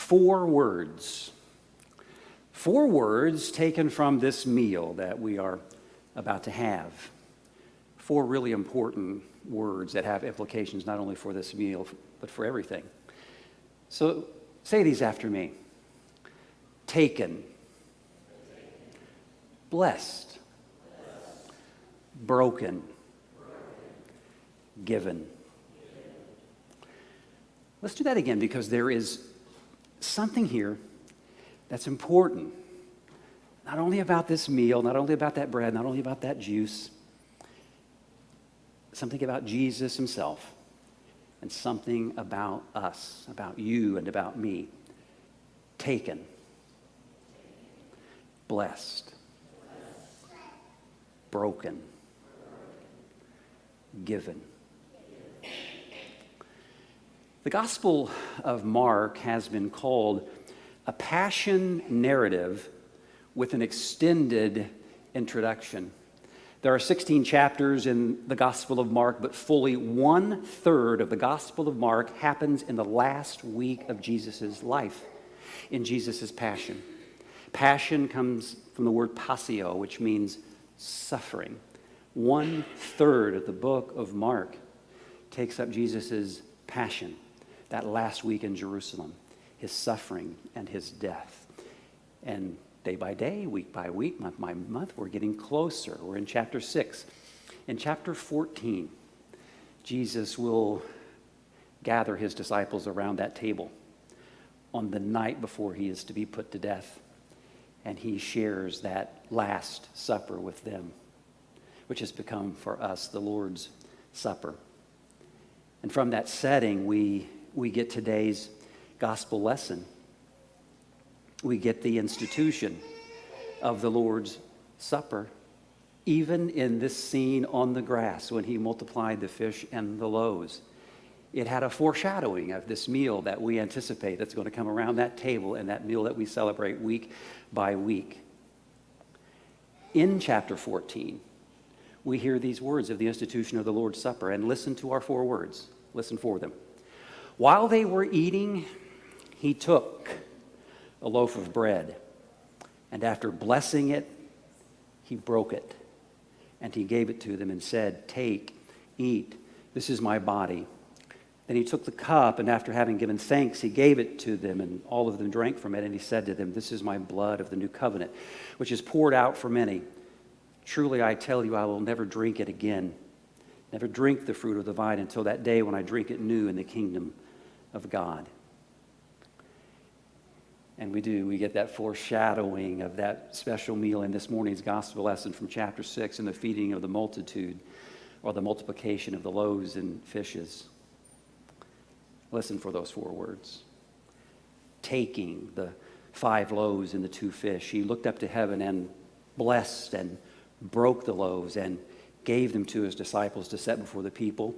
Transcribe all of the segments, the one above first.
4 words. 4 words taken from this meal that we are about to have. 4 really important words that have implications not only for this meal, but for everything. So say these after me. Taken. Blessed. Broken. Given. Let's do that again, because there is something here that's important. Not only about this meal, not only about that bread, not only about that juice, something about Jesus himself, and something about us, about you and about me. Taken. Blessed. Broken. Given. The Gospel of Mark has been called a passion narrative with an extended introduction. There are 16 chapters in the Gospel of Mark, but fully 1/3 of the Gospel of Mark happens in the last week of Jesus' life, in Jesus' passion. Passion comes from the word passio, which means suffering. 1/3 of the book of Mark takes up Jesus' passion, that last week in Jerusalem, his suffering and his death. And day by day, week by week, month by month, we're getting closer. We're in chapter 6. In chapter 14, Jesus will gather his disciples around that table on the night before he is to be put to death. And he shares that last supper with them, which has become for us the Lord's Supper. And from that setting, we get today's gospel lesson. We get the institution of the Lord's Supper, even in this scene on the grass when he multiplied the fish and the loaves. It had a foreshadowing of this meal that we anticipate that's going to come around that table, and that meal that we celebrate week by week. In chapter 14, we hear these words of the institution of the Lord's Supper, and listen to our 4 words. Listen for them. While they were eating, he took a loaf of bread, and after blessing it, he broke it, and he gave it to them and said, "Take, eat, this is my body." Then he took the cup, and after having given thanks, he gave it to them, and all of them drank from it, and he said to them, "This is my blood of the new covenant, which is poured out for many. Truly I tell you, I will never drink it again, never drink the fruit of the vine until that day when I drink it new in the kingdom of God." And we get that foreshadowing of that special meal in this morning's gospel lesson from chapter 6 and the feeding of the multitude, or the multiplication of the loaves and fishes. Listen for those 4 words. Taking the 5 loaves and the 2 fish, he looked up to heaven and blessed and broke the loaves and gave them to his disciples to set before the people.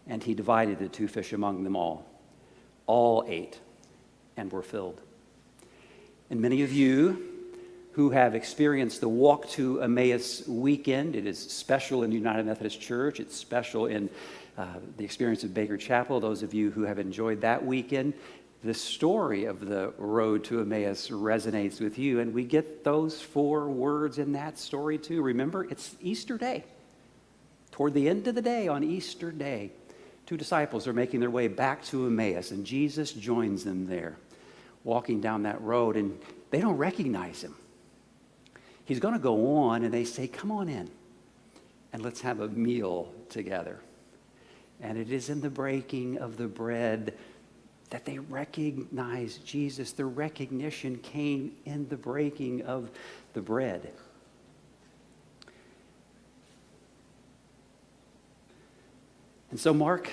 And he divided the 2 fish among them all. All ate and were filled. And many of you who have experienced the Walk to Emmaus weekend, it is special in the United Methodist Church, it's special in the experience of Baker Chapel. Those of you who have enjoyed that weekend, the story of the road to Emmaus resonates with you, and we get those 4 words in that story too. Remember, it's Easter Day. Toward the end of the day, on Easter Day, 2 disciples are making their way back to Emmaus, and Jesus joins them there, walking down that road, and they don't recognize him. He's going to go on, and they say, "Come on in, and let's have a meal together." And it is in the breaking of the bread that they recognize Jesus. The recognition came in the breaking of the bread. And so Mark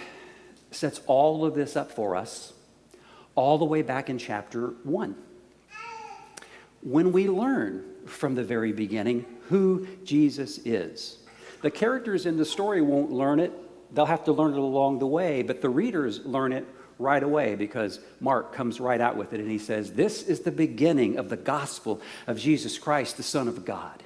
sets all of this up for us all the way back in chapter 1. When we learn from the very beginning who Jesus is. The characters in the story won't learn it. They'll have to learn it along the way, but the readers learn it right away, because Mark comes right out with it, and he says, "This is the beginning of the gospel of Jesus Christ, the Son of God."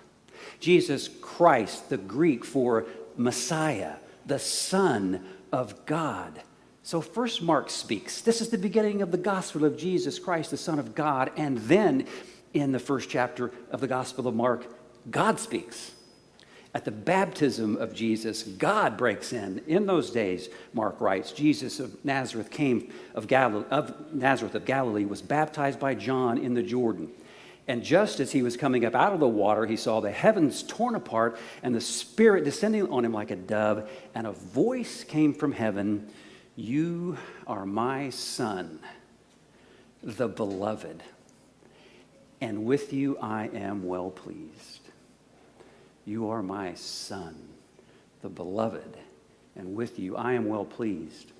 Jesus Christ, the Greek for Messiah, the Son of God. So first Mark speaks. This is the beginning of the gospel of Jesus Christ, the Son of God. And then in the first chapter of the Gospel of Mark, God speaks. At the baptism of Jesus, God breaks in. In those days, Mark writes, Jesus of Nazareth Nazareth of Galilee, was baptized by John in the Jordan. And just as he was coming up out of the water, he saw the heavens torn apart and the Spirit descending on him like a dove. And a voice came from heaven, "You are my Son, the beloved, and with you I am well pleased." You are my Son, the beloved, and with you I am well pleased.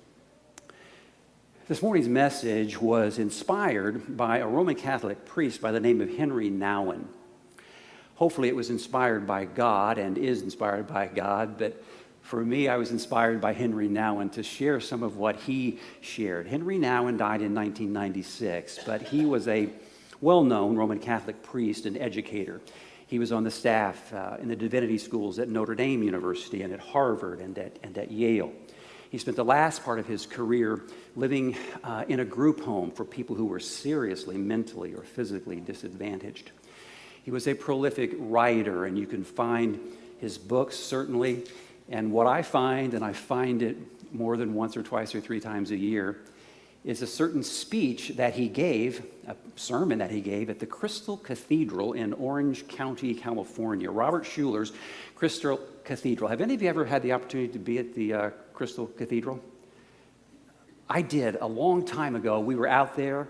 This morning's message was inspired by a Roman Catholic priest by the name of Henry Nouwen. Hopefully it was inspired by God and is inspired by God, but for me, I was inspired by Henry Nouwen to share some of what he shared. Henry Nouwen died in 1996, but he was a well-known Roman Catholic priest and educator. He was on the staff in the divinity schools at Notre Dame University and at Harvard and at Yale. He spent the last part of his career living in a group home for people who were seriously mentally or physically disadvantaged. He was a prolific writer, and you can find his books, certainly. And what I find, and I find it more than once or twice or three times a year, is a certain speech that he gave, a sermon that he gave at the Crystal Cathedral in Orange County, California, Robert Schuller's Crystal Cathedral. Have any of you ever had the opportunity to be at the Crystal Cathedral? I did a long time ago. We were out there.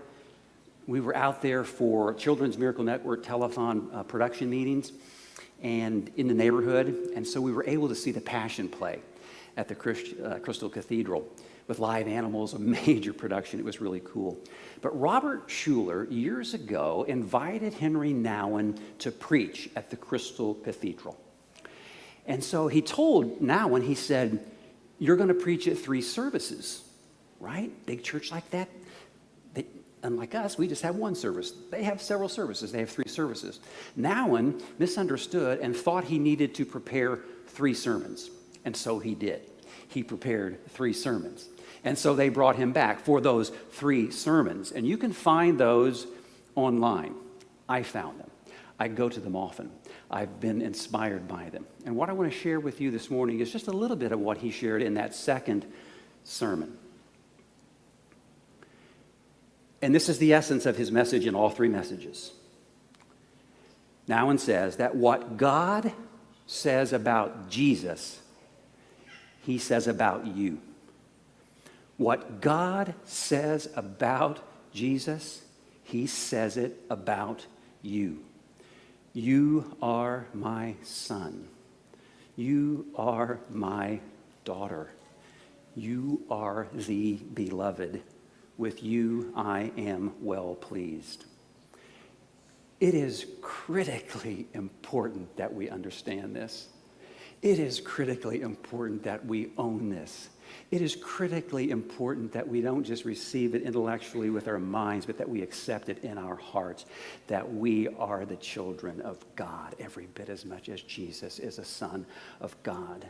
We were out there for Children's Miracle Network telethon production meetings and in the neighborhood. And so we were able to see the Passion Play at the Crystal Cathedral with live animals, a major production. It was really cool. But Robert Schuller, years ago, invited Henry Nouwen to preach at the Crystal Cathedral. And so he told Nouwen, he said, "You're going to preach at 3 services, right? Big church like that. Unlike us, we just have 1 service. They have several services. They have 3 services." Nouwen misunderstood and thought he needed to prepare 3 sermons. And so he did. He prepared 3 sermons. And so they brought him back for those 3 sermons. And you can find those online. I found them. I go to them often. I've been inspired by them. And what I want to share with you this morning is just a little bit of what he shared in that second sermon. And this is the essence of his message in all 3 messages. Nouwen says that what God says about Jesus, he says about you. What God says about Jesus, he says it about you. You are my son. You are my daughter. You are the beloved. With you I am well pleased. It is critically important that we understand this. It is critically important that we own this. It is critically important that we don't just receive it intellectually with our minds, but that we accept it in our hearts, that we are the children of God every bit as much as Jesus is a son of God.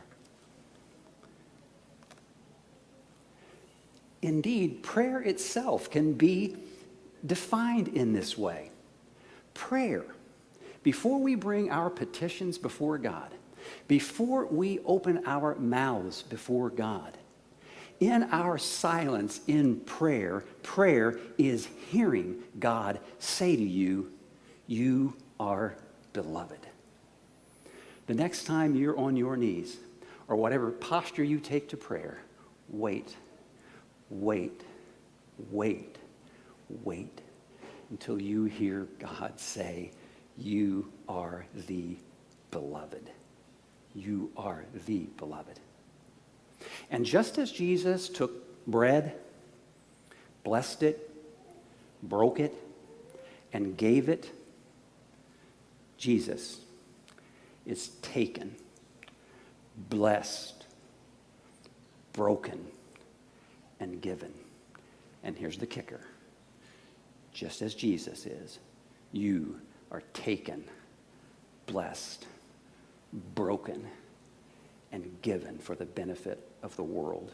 Indeed, prayer itself can be defined in this way. Prayer, before we bring our petitions before God, before we open our mouths before God, in our silence in prayer, prayer is hearing God say to you, "You are beloved." The next time you're on your knees, or whatever posture you take to prayer, wait until you hear God say, "You are the beloved." You are the beloved. And just as Jesus took bread, blessed it, broke it, and gave it, Jesus is taken, blessed, broken, and given. And here's the kicker. Just as Jesus is, you are taken, blessed, broken, and given for the benefit of the world.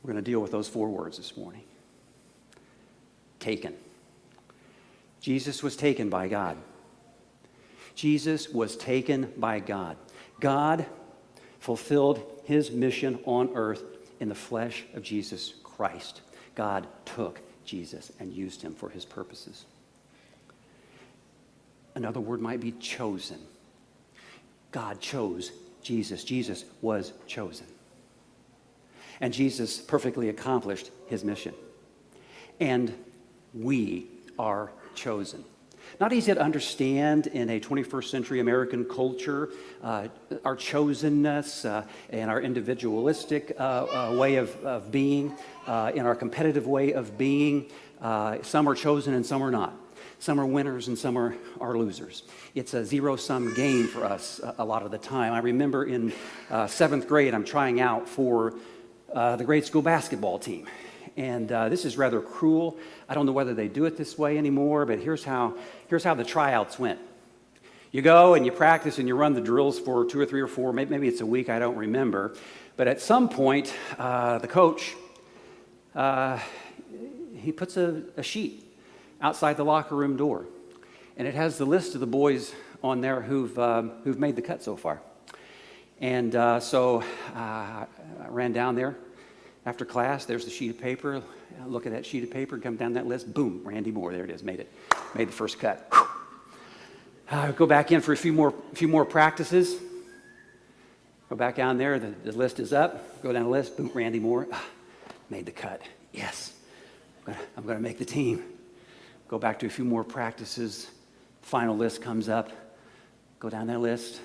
We're going to deal with those 4 words this morning. Taken. Jesus was taken by God. Jesus was taken by God. God fulfilled his mission on earth in the flesh of Jesus Christ. God took Jesus and used him for his purposes. Another word might be chosen. God chose Jesus. Jesus was chosen. And Jesus perfectly accomplished his mission. And we are chosen. Not easy to understand in a 21st century American culture, our chosenness and our individualistic way of being, in our competitive way of being. Some are chosen and some are not. Some are winners and some are losers. It's a zero-sum game for us a lot of the time. I remember in 7th grade, I'm trying out for the grade school basketball team. And this is rather cruel. I don't know whether they do it this way anymore, but here's how the tryouts went. You go and you practice and you run the drills for 2 or 3 or 4, maybe it's a week, I don't remember. But at some point, the coach, he puts a sheet outside the locker room door. And it has the list of the boys on there who've made the cut so far. And so I ran down there. After class, there's the sheet of paper. I look at that sheet of paper, come down that list, boom, Randy Moore, there it is, made the first cut. Go back in for a few more practices. Go back down there, the list is up. Go down the list, boom, Randy Moore, made the cut. Yes, I'm going to make the team. Go back to a few more practices. Final list comes up. Go down that list.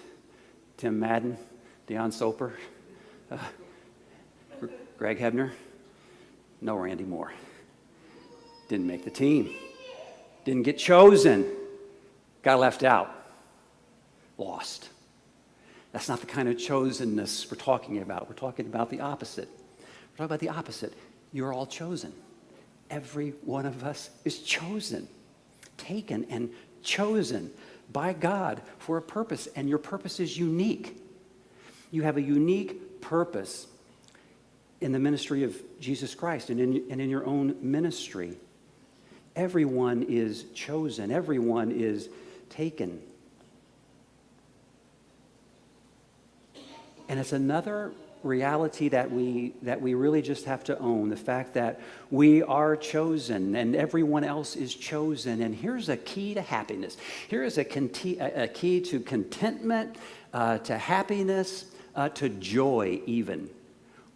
Tim Madden, Deion Soper, Greg Hebner, no Randy Moore. Didn't make the team. Didn't get chosen. Got left out. Lost. That's not the kind of chosenness we're talking about. We're talking about the opposite. We're talking about the opposite. You're all chosen. Every one of us is chosen, taken and chosen by God for a purpose, and your purpose is unique. You have a unique purpose in the ministry of Jesus Christ and in your own ministry. Everyone is chosen. Everyone is taken. And it's another reality that we really just have to own, the fact that we are chosen and everyone else is chosen. And here's a key to happiness. Here is a key to contentment, to happiness, to joy even.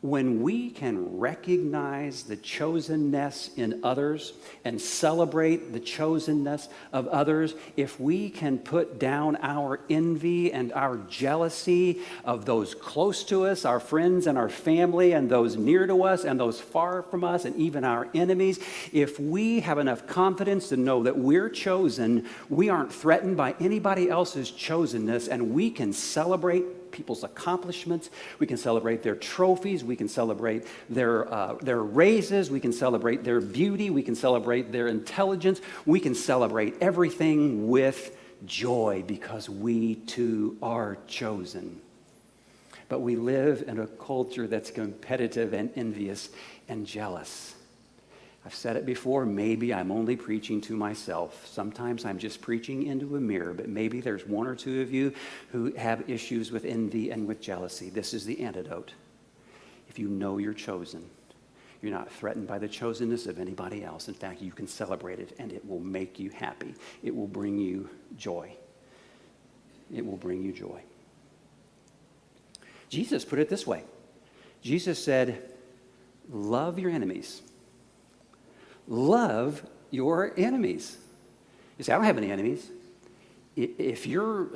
When we can recognize the chosenness in others and celebrate the chosenness of others, if we can put down our envy and our jealousy of those close to us, our friends and our family, and those near to us and those far from us, and even our enemies, if we have enough confidence to know that we're chosen, we aren't threatened by anybody else's chosenness, and we can celebrate people's accomplishments, we can celebrate their trophies, we can celebrate their raises, we can celebrate their beauty, we can celebrate their intelligence, we can celebrate everything with joy because we too are chosen. But we live in a culture that's competitive and envious and jealous. I've said it before, maybe I'm only preaching to myself. Sometimes I'm just preaching into a mirror, but maybe there's 1 or 2 of you who have issues with envy and with jealousy. This is the antidote. If you know you're chosen, you're not threatened by the chosenness of anybody else. In fact, you can celebrate it, and it will make you happy. It will bring you joy. It will bring you joy. Jesus put it this way. Jesus said, love your enemies. Love your enemies. You say, I don't have any enemies. If you're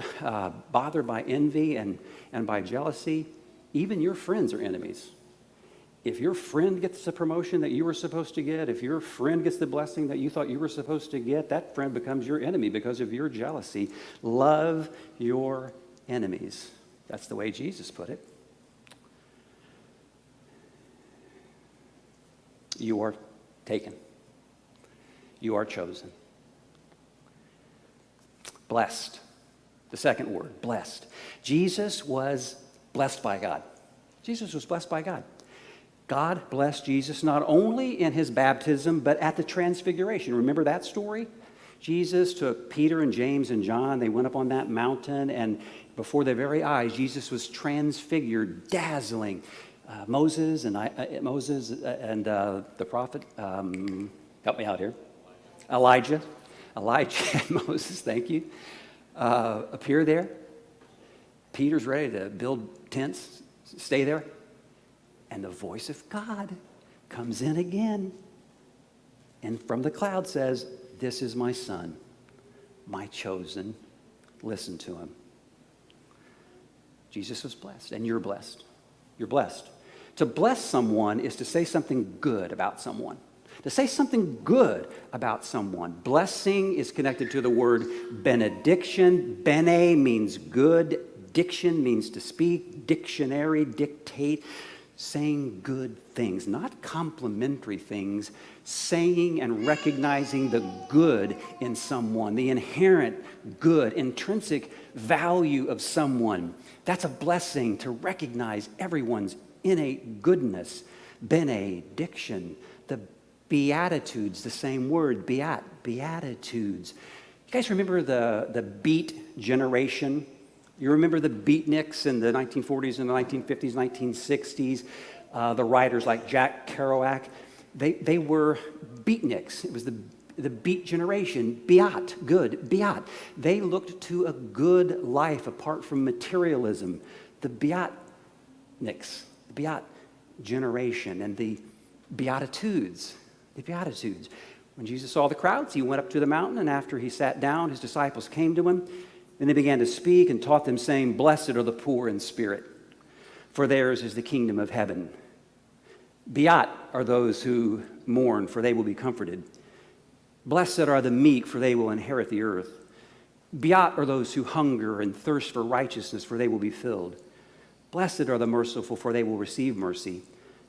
bothered by envy and by jealousy, even your friends are enemies. If your friend gets the promotion that you were supposed to get, if your friend gets the blessing that you thought you were supposed to get, that friend becomes your enemy because of your jealousy. Love your enemies. That's the way Jesus put it. You are taken. You are chosen. Blessed. The second word, blessed. Jesus was blessed by God. Jesus was blessed by God. God blessed Jesus not only in his baptism, but at the transfiguration. Remember that story? Jesus took Peter and James and John. They went up on that mountain, and before their very eyes, Jesus was transfigured, dazzling. Moses and the prophet, help me out here. Elijah and Moses, thank you, appear there. Peter's ready to build tents, stay there. And the voice of God comes in again. And from the cloud says, "This is my son, my chosen. Listen to him." Jesus was blessed, and you're blessed. You're blessed. To bless someone is to say something good about someone. To say something good about someone. Blessing is connected to the word benediction. Bene means good. Diction means to speak. Dictionary, dictate. Saying good things, not complimentary things. Saying and recognizing the good in someone, the inherent good, intrinsic value of someone. That's a blessing, to recognize everyone's innate goodness. Benediction. The Beatitudes, the same word, Beatitudes. You guys remember the Beat generation? You remember the beatniks in the 1940s and the 1950s, 1960s? The writers like Jack Kerouac, they were beatniks. It was the beat generation. Beat, good, beat. They looked to a good life apart from materialism. The beatniks, the beat generation, and the Beatitudes. The Beatitudes. When Jesus saw the crowds, he went up to the mountain, and after he sat down, his disciples came to him. And they began to speak and taught them, saying, "Blessed are the poor in spirit, for theirs is the kingdom of heaven. Beat are those who mourn, for they will be comforted. Blessed are the meek, for they will inherit the earth. Beat are those who hunger and thirst for righteousness, for they will be filled. Blessed are the merciful, for they will receive mercy.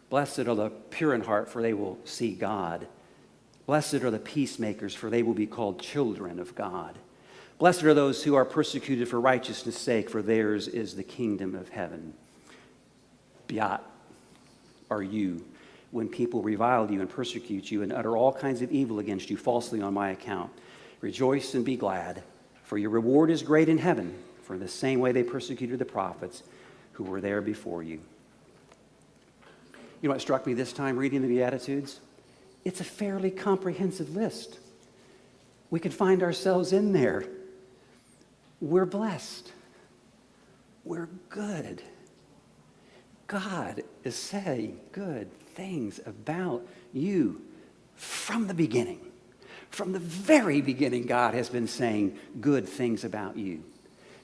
Blessed are the pure in heart, for they will see God. Blessed are the peacemakers, for they will be called children of God. Blessed are those who are persecuted for righteousness' sake, for theirs is the kingdom of heaven." Beat are you when people revile you and persecute you and utter all kinds of evil against you falsely on my account. Rejoice and be glad, for your reward is great in heaven, for in the same way they persecuted the prophets who were there before you. You know what struck me this time reading the Beatitudes? It's a fairly comprehensive list. We can find ourselves in there. We're blessed. We're good. God is saying good things about you from the beginning. From the very beginning, God has been saying good things about you.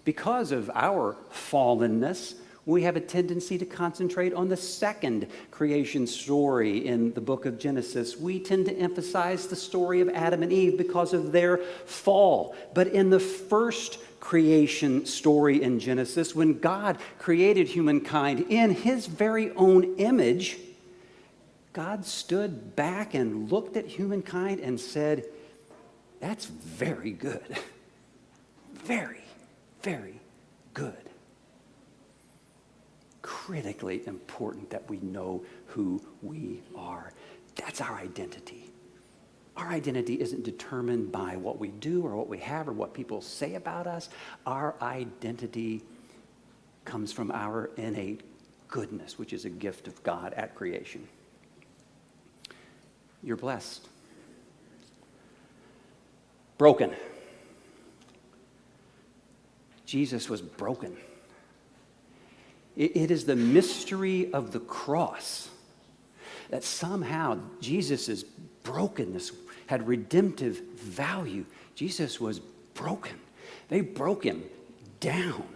Because of our fallenness, we have a tendency to concentrate on the second creation story in the book of Genesis. We tend to emphasize the story of Adam and Eve because of their fall. But in the first creation story in Genesis, when God created humankind in his very own image, God stood back and looked at humankind and said, "That's very good. Very, very good." Critically important that we know who we are. That's our identity. Our identity isn't determined by what we do or what we have or what people say about us. Our identity comes from our innate goodness, which is a gift of God at creation. You're blessed. Broken. Jesus was broken. It is the mystery of the cross that somehow Jesus' brokenness had redemptive value. Jesus was broken. They broke him down.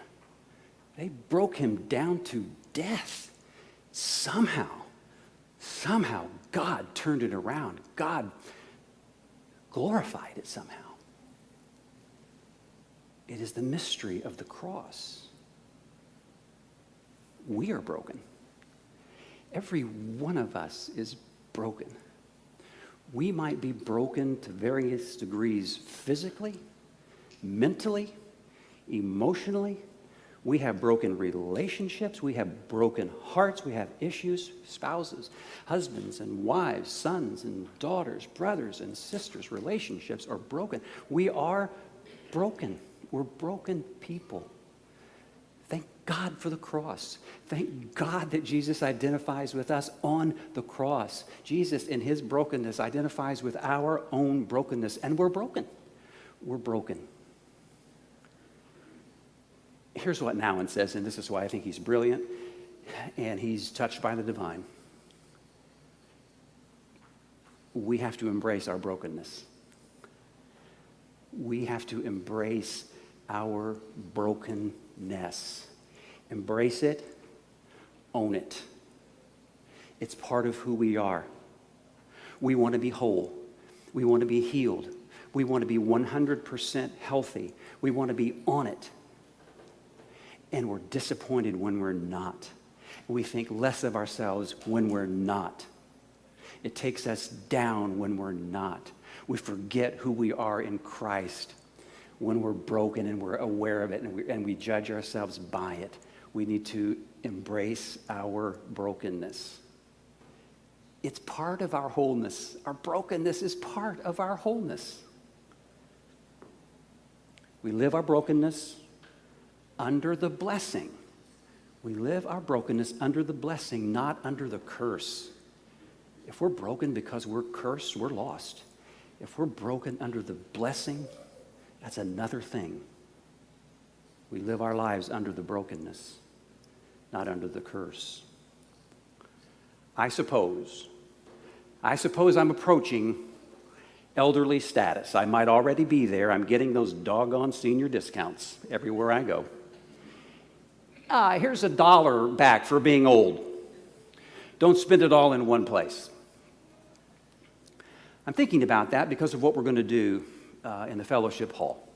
They broke him down to death. Somehow, God turned it around. God glorified it somehow. It is the mystery of the cross. We are broken. Every one of us is broken. We might be broken to various degrees physically, mentally, emotionally. We have broken relationships. We have broken hearts. We have issues, spouses, husbands and wives, sons and daughters, brothers and sisters. Relationships are broken. We are broken. We're broken people. Thank God for the cross. Thank God that Jesus identifies with us on the cross. Jesus, in his brokenness, identifies with our own brokenness. And we're broken. We're broken. Here's what Nouwen says, and this is why I think he's brilliant, and he's touched by the divine. We have to embrace our brokenness. We have to embrace our brokenness. Embrace it, own it. It's part of who we are. We want to be whole. We want to be healed. We want to be 100% healthy. We want to be on it. And we're disappointed when we're not. We think less of ourselves when we're not. It takes us down when we're not. We forget who we are in Christ when we're broken and we're aware of it and we judge ourselves by it. We need to embrace our brokenness. It's part of our wholeness. Our brokenness is part of our wholeness. We live our brokenness under the blessing. We live our brokenness under the blessing, not under the curse. If we're broken because we're cursed, we're lost. If we're broken under the blessing, that's another thing. We live our lives under the brokenness, not under the curse. I suppose I'm approaching elderly status. I might already be there. I'm getting those doggone senior discounts everywhere I go. Here's $1 back for being old. Don't spend it all in one place. I'm thinking about that because of what we're going to do in the fellowship hall.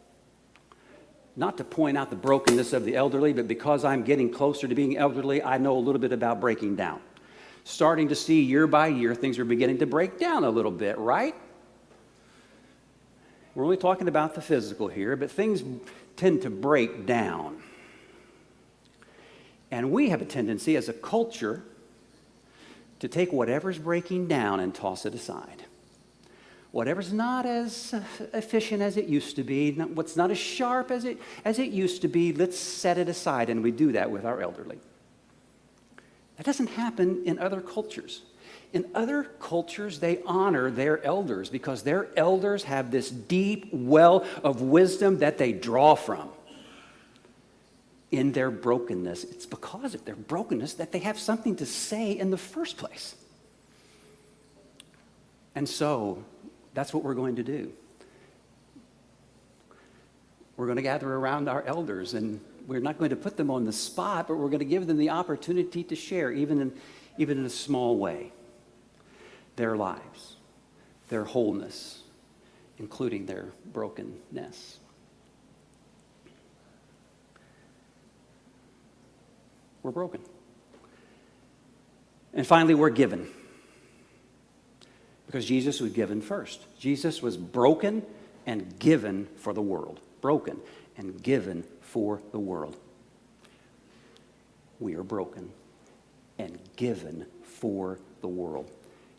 Not to point out the brokenness of the elderly, but because I'm getting closer to being elderly, I know a little bit about breaking down. Starting to see year by year, things are beginning to break down a little bit, right? We're only talking about the physical here, but things tend to break down. And we have a tendency as a culture to take whatever's breaking down and toss it aside. Whatever's not as efficient as it used to be, what's not as sharp as it used to be, let's set it aside, and we do that with our elderly. That doesn't happen in other cultures. In other cultures, they honor their elders because their elders have this deep well of wisdom that they draw from. In their brokenness, it's because of their brokenness that they have something to say in the first place. And so, that's what we're going to do. We're going to gather around our elders, and we're not going to put them on the spot, but we're going to give them the opportunity to share, even in a small way, their lives, their wholeness, including their brokenness. We're broken. And finally, we're given. Because Jesus was given first. Jesus was broken and given for the world. Broken and given for the world. We are broken and given for the world.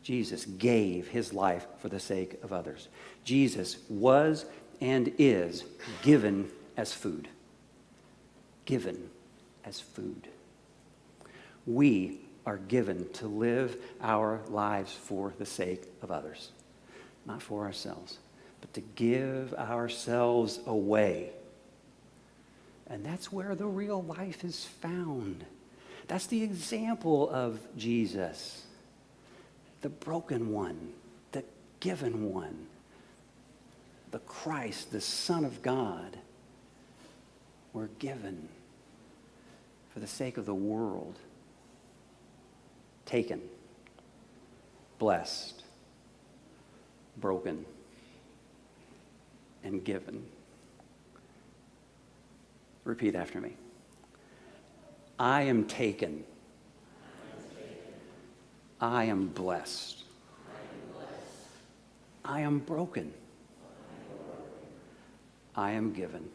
Jesus gave his life for the sake of others. Jesus was and is given as food. Given as food. We are given to live our lives for the sake of others, not for ourselves, but to give ourselves away. And that's where the real life is found. That's the example of Jesus, the broken one, the given one, the Christ, the Son of God. We're given for the sake of the world. Taken, blessed, broken, and given. Repeat after me. I am taken. I am blessed. I am broken. I am given.